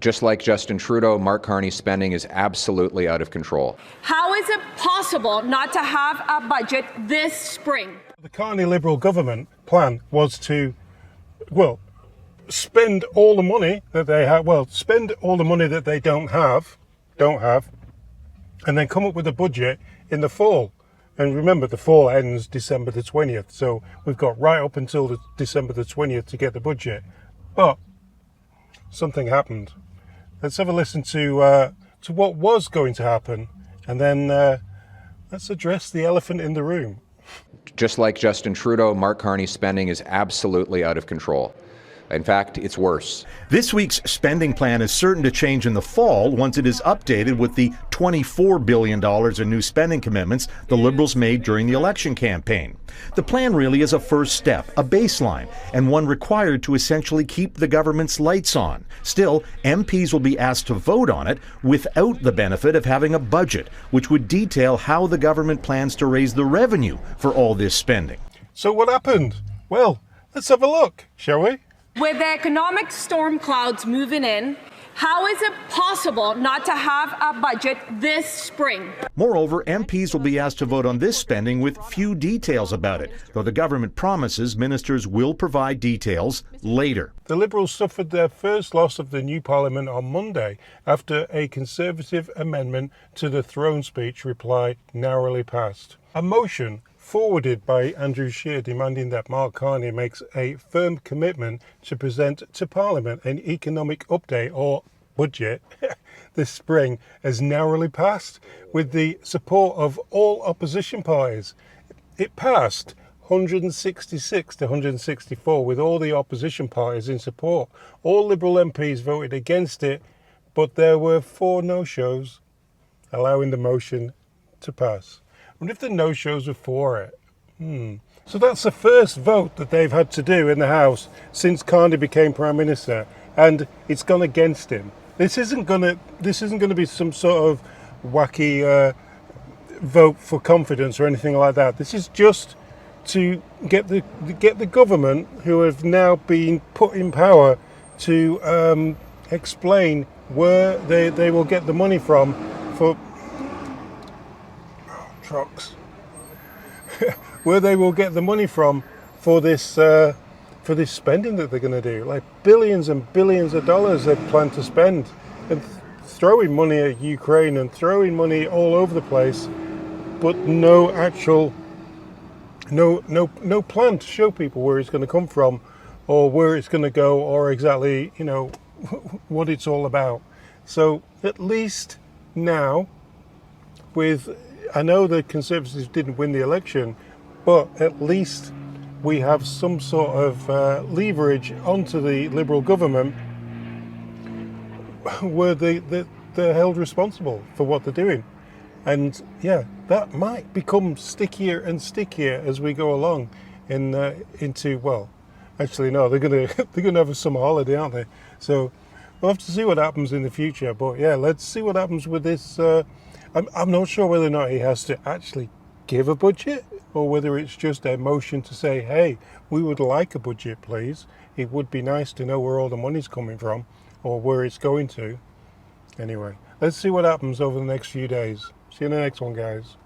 Just like Justin Trudeau, Mark Carney's spending is absolutely out of control. How is it possible not to have a budget this spring? The Carney Liberal government plan was to, spend all the money that they have, spend all the money that they don't have, and then come up with a budget in the fall. And remember, the fall ends December the 20th, so we've got right up until December the 20th to get the budget. But something happened. Let's have a listen to what was going to happen, and then let's address the elephant in the room. Just like Justin Trudeau, Mark Carney's spending is absolutely out of control. In fact, it's worse. This week's spending plan is certain to change in the fall once it is updated with the $24 billion in new spending commitments the Liberals made during the election campaign. The plan really is a first step, a baseline, and one required to essentially keep the government's lights on. Still, MPs will be asked to vote on it without the benefit of having a budget, which would detail how the government plans to raise the revenue for all this spending. So what happened? Well, let's have a look, shall we? With the economic storm clouds moving in, how is it possible not to have a budget this spring? Moreover, MPs will be asked to vote on this spending with few details about it, though the government promises ministers will provide details later. The Liberals suffered their first loss of the new Parliament on Monday after a Conservative amendment to the throne speech reply narrowly passed. A motion forwarded by Andrew Scheer demanding that Mark Carney makes a firm commitment to present to Parliament an economic update or budget this spring has narrowly passed with the support of all opposition parties. It passed 166 to 164 with all the opposition parties in support. All Liberal MPs voted against it, but there were 4 no-shows, allowing the motion to pass. I wonder if the no-shows were for it. So that's the first vote that they've had to do in the House since Carney became Prime Minister, and it's gone against him. This isn't going to be some sort of wacky vote for confidence or anything like that. This is just to get the government, who have now been put in power, to explain where they will get the money from for trucks. Where they will get the money from for this spending that they're going to do, like billions and billions of dollars they plan to spend, and throwing money at Ukraine and throwing money all over the place, but no plan to show people where it's going to come from, or where it's going to go, or exactly what it's all about. So at least now, I know the Conservatives didn't win the election, but at least we have some sort of leverage onto the Liberal government where they're held responsible for what they're doing. And yeah, that might become stickier and stickier as we go along actually no, they're gonna have a summer holiday, aren't they? So we'll have to see what happens in the future. But yeah, let's see what happens with this. I'm not sure whether or not he has to actually give a budget, or whether it's just a motion to say, hey, we would like a budget, please. It would be nice to know where all the money's coming from, or where it's going to. Anyway, let's see what happens over the next few days. See you in the next one, guys.